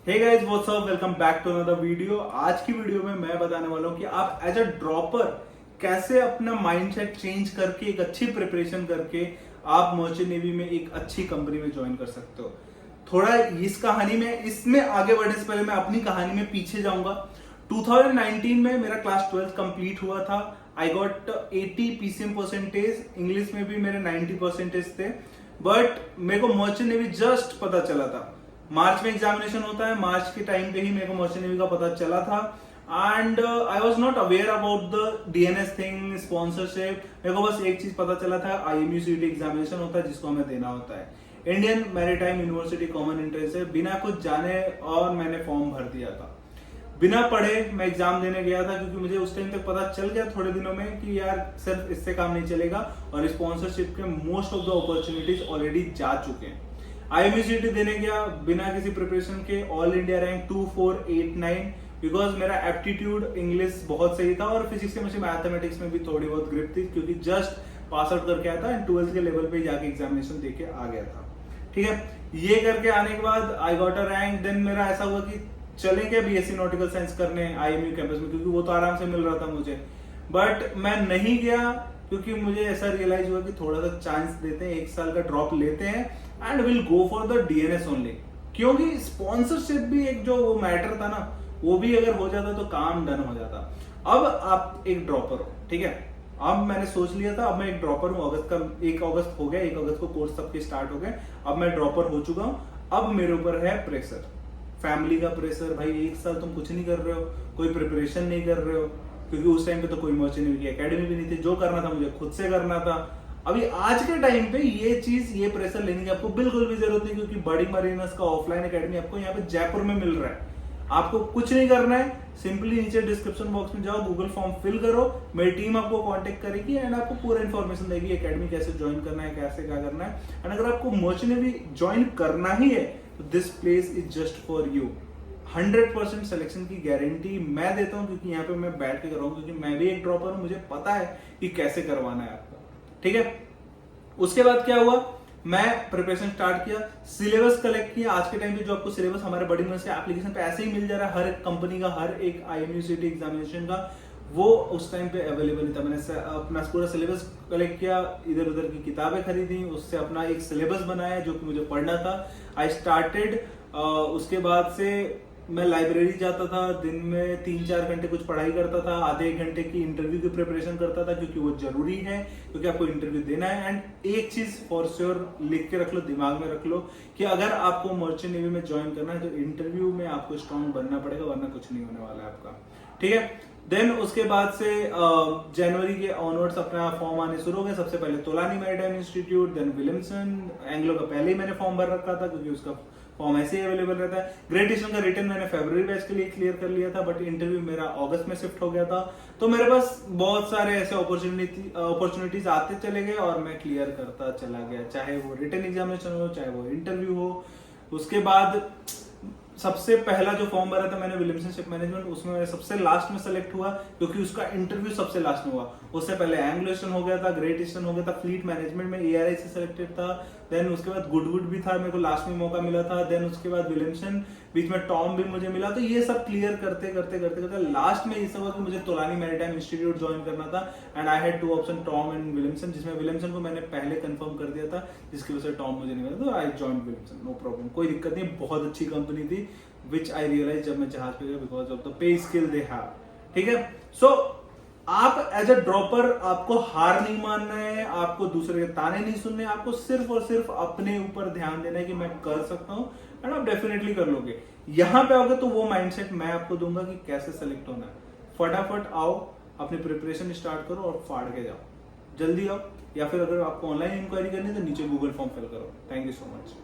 Hey guys what's up, welcome back to another video. आज की video में मैं बताने वाला हूं कि आप एज अ ड्रॉपर कैसे अपना माइंडसेट चेंज करके एक अच्छी प्रिपरेशन करके आप मर्चेंट नेवी में एक अच्छी कंपनी में ज्वाइन कर सकते हो। थोड़ा इस कहानी में इसमें आगे बढ़ने से पहले मैं अपनी कहानी में पीछे जाऊंगा। 2019 में मेरा क्लास 12 कंप्लीट हुआ था। I got 80 PCM percentage, English में भी मेरे 90 परसेंटेज थे। बट मेरे को मर्चेंट नेवी जस्ट पता चला था। मार्च में एग्जामिनेशन होता है, मार्च के टाइम पे ही मेरे को मर्चेंट नेवी का पता चला था। And I was not aware about the DNS thing, sponsorship. मेरे को बस एक चीज पता चला था, IMU CET एग्जामिनेशन होता है जिसको हमें देना होता है। Indian maritime university common entrance है। बिना कुछ जाने और मैंने फॉर्म भर दिया था, बिना पढ़े मैं एग्जाम देने गया था, क्योंकि मुझे उस टाइम तक पता चल गया थोड़े दिनों में कि यार सिर्फ इससे काम नहीं चलेगा और स्पॉन्सरशिप के most of the opportunities already जा चुके हैं। IMU CET देने गया बिना किसी प्रिपरेशन के, ऑल इंडिया रैंक 2489, बिकॉज मेरा एप्टीट्यूड इंग्लिश बहुत सही था और फिजिक्स केमिस्ट्री मैथमेटिक्स में भी थोड़ी बहुत ग्रिप थी, क्योंकि जस्ट पास आउट करके आया था एंड 12th के लेवल पे जाके एग्जामिनेशन देके आ गया था। ठीक है, ये करके आने के बाद I got a rank. Then मेरा ऐसा हुआ कि चलेंगे BSc नॉटिकल साइंस करने IMU कैंपस में, क्योंकि वो तो आराम से मिल रहा था मुझे। बट मैं नहीं गया, क्योंकि मुझे ऐसा रियलाइज हुआ कि थोड़ा सा चांस देते हैं, 1 साल का ड्रॉप लेते हैं and will go for the DNS only. क्योंकि स्पॉन्सरशिप भी एक जो वो मैटर था ना, वो भी अगर हो जाता तो काम डन हो जाता। अब आप एक ड्रॉपर हो, ठीक है। अब मैंने सोच लिया था, अब मैं एक ड्रॉपर हूँ। 1 अगस्त हो गया, 1 अगस्त को कोर्स सबके स्टार्ट हो गए। अब मैं ड्रॉपर हो चुका हूँ। अब मेरे ऊपर है प्रेशर, फैमिली का प्रेशर। भाई 1 साल तुम कुछ नहीं कर रहे हो, कोई प्रिपरेशन नहीं कर रहे हो, क्योंकि उस टाइम पे तो कोई मर्चेंट नेवी की एकेडमी भी नहीं थी। जो करना था मुझे खुद से करना था। अभी आज के टाइम पे ये प्रेशर लेने की आपको बिल्कुल भी जरूरत नहीं, क्योंकि बड़ी मरीनस का ऑफलाइन एकेडमी आपको यहाँ पे जयपुर में मिल रहा है। आपको कुछ नहीं करना है, सिंपली नीचे डिस्क्रिप्शन बॉक्स में जाओ, गूगल फॉर्म फिल करो, मेरी टीम आपको कांटेक्ट करेगी एंड आपको पूरा इन्फॉर्मेशन देगी एकेडमी कैसे ज्वाइन करना है, कैसे क्या करना है। एंड अगर आपको मर्चेंट नेवी ज्वाइन करना ही है तो this place is just for you. 100% selection की गारंटी मैं देता हूं, क्योंकि यहाँ पे मैं बैठ के कर रहा हूँ, क्योंकि मैं भी एक ड्रॉपर हूं, मुझे पता है कि कैसे करवाना है आपको। ठीक है, उसके बाद क्या हुआ, मैं प्रिपरेशन स्टार्ट किया, सिलेबस कलेक्ट किया। आज के टाइम पे जो आपको सिलेबस हमारे बड़ी यूनिवर्सिटी एप्लीकेशन पे ऐसे ही मिल जा रहा है, हर एक कंपनी का, हर एक IMU CET एग्जामिनेशन का, वो उस टाइम पे अवेलेबल नहीं था। मैंने अपना पूरा सिलेबस कलेक्ट किया, इधर उधर की किताबें खरीदी, उससे अपना एक सिलेबस बनाया जो कि मुझे पढ़ना था। I started. उसके बाद से मैं लाइब्रेरी जाता था, दिन में 3-4 घंटे कुछ पढ़ाई करता था, आधे 1 घंटे की इंटरव्यू की प्रिपरेशन करता था, क्योंकि वो जरूरी है, क्योंकि आपको इंटरव्यू देना है। एंड एक चीज फॉर श्योर लिख के रख लो, दिमाग में रख लो, कि अगर आपको मर्चेंट नेवी में ज्वाइन करना है तो इंटरव्यू में आपको स्ट्रांग बनना पड़ेगा, वरना कुछ नहीं होने वाला है आपका। ठीक है, देन उसके बाद से जनवरी के ऑनवर्ड्स अपना फॉर्म आने शुरू हो गए। सबसे पहले Tolani maritime institute, then Williamson. Anglo का पहले ही मैंने फॉर्म भर रखा था, क्योंकि उसका फॉर्म ऐसे ही अवेलेबल रहता है। ग्रेट ईस्टर्न का रिटर्न मैंने फरवरी बैच के लिए क्लियर कर लिया था, बट इंटरव्यू मेरा अगस्त में शिफ्ट हो गया था। तो मेरे पास बहुत सारे ऐसे अपॉर्चुनिटीज आते चले गए और मैं क्लियर करता चला गया, चाहे वो रिटर्न एग्जामिनेशन हो, चाहे वो इंटरव्यू हो। उसके बाद सबसे पहला जो फॉर्म भरा था मैंने विलियमसन शिप मैनेजमेंट, उसमें मैं सबसे लास्ट में सेलेक्ट हुआ, क्योंकि उसका इंटरव्यू सबसे लास्ट में हुआ। उससे पहले एंग्लो ईस्टर्न हो गया था, ग्रेट ईस्टर्न हो गया था, फ्लीट मैनेजमेंट में ARI से सिलेक्टेड था। देन उसके बाद गुडवुड भी था, मेरे को लास्ट में मौका मिला था। देन उसके बाद विलियमसन, बीच में टॉम भी मुझे मिला। तो ये सब क्लियर करते करते करते करते लास्ट में ये सब हुआ कि मुझे तोलानी मैरीटाइम इंस्टीट्यूट ज्वाइन करना था। And I had 2 option, Tom and Williamson, जिसमें विलियमसन को मैंने पहले कंफर्म कर दिया था, जिसकी वजह से टॉम मुझे नहीं मिला। तो I join Williamson, no problem, कोई दिक्कत नहीं। बहुत अच्छी कंपनी थी, विच आई रियलाइज जब मैं जहाज पे गया, because of the pay skill they have. ठीक है, सो आप एज अ ड्रॉपर आपको हार नहीं मानना है, आपको दूसरे के ताने नहीं सुनने, आपको सिर्फ और सिर्फ अपने ऊपर ध्यान देना है कि मैं कर सकता हूं, एंड आप डेफिनेटली कर लोगे। यहां पे आओगे तो वो माइंडसेट मैं आपको दूंगा कि कैसे सेलेक्ट होना है। फटाफट आओ, अपनी प्रिपरेशन स्टार्ट करो और फाड़ के जाओ, जल्दी आओ। या फिर अगर आपको ऑनलाइन इंक्वायरी करनी है तो नीचे गूगल फॉर्म फिल करो। Thank you so much.